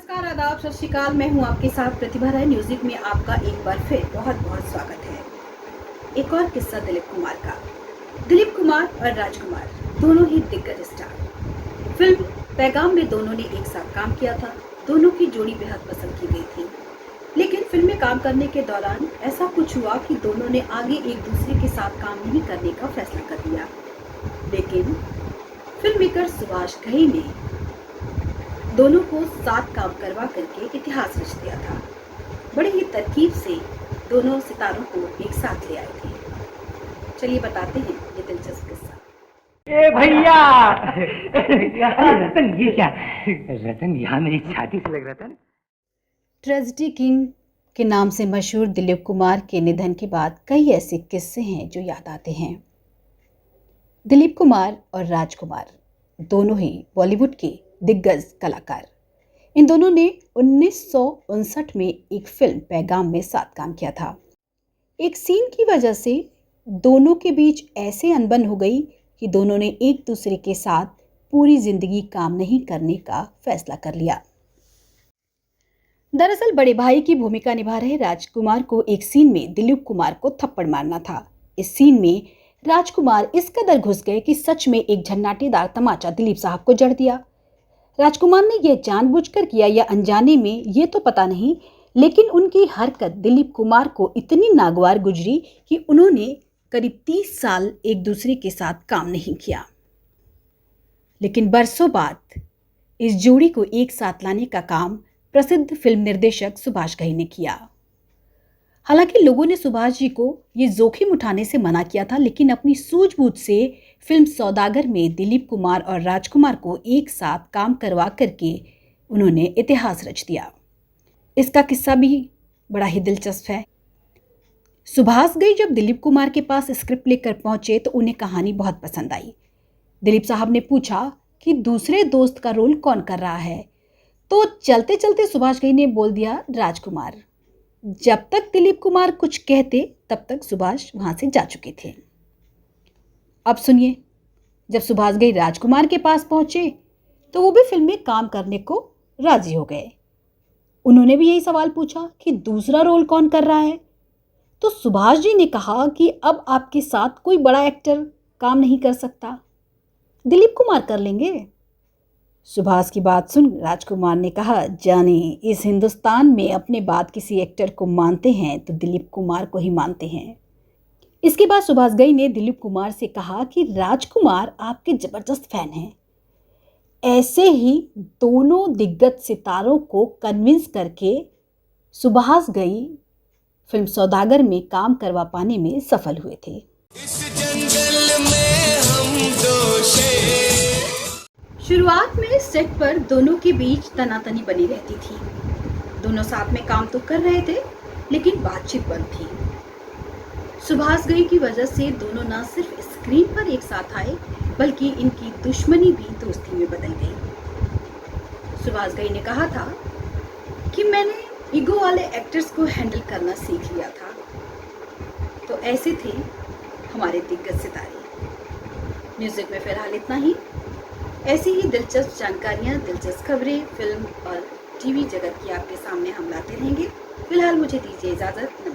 नमस्कार, आदाब, सत श्री अकाल। मैं हूं आपके साथ प्रतिभा राय। म्यूजिक में आपका एक बार फिर बहुत बहुत स्वागत है। एक और किस्सा दिलीप कुमार का। दिलीप कुमार और राजकुमार दोनों ही दिग्गज स्टार। फिल्म पैगाम में दोनों ने एक साथ काम किया था। दोनों की जोड़ी बेहद पसंद की गई थी, लेकिन फिल्म में काम करने के दौरान ऐसा कुछ हुआ कि दोनों ने आगे एक दूसरे के साथ काम नहीं करने का फैसला कर लिया। लेकिन फिल्म मेकर सुभाष घई ने दोनों को साथ काम करवा करके इतिहास रच दिया था। बड़ी ही तरकीब से दोनों सितारों को एक साथ ले आए थे। चलिए बताते हैं ये दिलचस्प किस्सा। ए भैया रतन, ये क्या? रतन, यहाँ मेरी छाती से लग रहा था ना। ट्रेजेडी किंग के नाम से मशहूर दिलीप कुमार के निधन के बाद कई ऐसे किस्से हैं जो याद आते हैं। दिलीप कुमार और राजकुमार दोनों ही बॉलीवुड के दिग्गज कलाकार। इन दोनों ने 1959 में एक फिल्म पैगाम में साथ काम किया था। एक सीन की वजह से दोनों के बीच ऐसे अनबन हो गई कि दोनों ने एक दूसरे के साथ पूरी जिंदगी काम नहीं करने का फैसला कर लिया। दरअसल बड़े भाई की भूमिका निभा रहे राजकुमार को एक सीन में दिलीप कुमार को थप्पड़ मारना था। इस सीन में राजकुमार इस कदर घुस गए कि सच में एक झन्नाटेदार तमाचा दिलीप साहब को जड़ दिया। राजकुमार ने यह जानबूझकर किया या अनजाने में, ये तो पता नहीं, लेकिन उनकी हरकत दिलीप कुमार को इतनी नागवार गुजरी कि उन्होंने करीब 30 साल एक दूसरे के साथ काम नहीं किया। लेकिन बरसों बाद इस जोड़ी को एक साथ लाने का काम प्रसिद्ध फिल्म निर्देशक सुभाष घई ने किया। हालांकि लोगों ने सुभाष जी को ये जोखिम उठाने से मना किया था, लेकिन अपनी सूझबूझ से फिल्म सौदागर में दिलीप कुमार और राजकुमार को एक साथ काम करवा करके उन्होंने इतिहास रच दिया। इसका किस्सा भी बड़ा ही दिलचस्प है। सुभाष घई जब दिलीप कुमार के पास स्क्रिप्ट लेकर पहुंचे तो उन्हें कहानी बहुत पसंद आई। दिलीप साहब ने पूछा कि दूसरे दोस्त का रोल कौन कर रहा है, तो चलते चलते सुभाष घई ने बोल दिया राजकुमार। जब तक दिलीप कुमार कुछ कहते तब तक सुभाष वहां से जा चुके थे। अब सुनिए, जब सुभाष घई राजकुमार के पास पहुंचे तो वो भी फिल्म में काम करने को राजी हो गए। उन्होंने भी यही सवाल पूछा कि दूसरा रोल कौन कर रहा है, तो सुभाष जी ने कहा कि अब आपके साथ कोई बड़ा एक्टर काम नहीं कर सकता, दिलीप कुमार कर लेंगे। सुभाष की बात सुन राजकुमार ने कहा, जाने इस हिंदुस्तान में अपने बाद किसी एक्टर को मानते हैं तो दिलीप कुमार को ही मानते हैं। इसके बाद सुभाष घई ने दिलीप कुमार से कहा कि राजकुमार आपके जबरदस्त फैन हैं। ऐसे ही दोनों दिग्गज सितारों को कन्विंस करके सुभाष घई फिल्म सौदागर में काम करवा पाने में सफल हुए थे। इस जंगल में हम दो शेर। शुरुआत में सेट पर दोनों के बीच तनातनी बनी रहती थी। दोनों साथ में काम तो कर रहे थे, लेकिन बातचीत बंद थी। सुभाष घई की वजह से दोनों न सिर्फ स्क्रीन पर एक साथ आए, बल्कि इनकी दुश्मनी भी दोस्ती में बदल गई। सुभाष घई ने कहा था कि मैंने ईगो वाले एक्टर्स को हैंडल करना सीख लिया था। तो ऐसे थे हमारे दिग्गज सितारे। म्यूजिक में फिलहाल इतना ही। ऐसी ही दिलचस्प जानकारियां, दिलचस्प खबरें फिल्म और टीवी जगत की आपके सामने हम लाते रहेंगे। फिलहाल मुझे दीजिए इजाजत।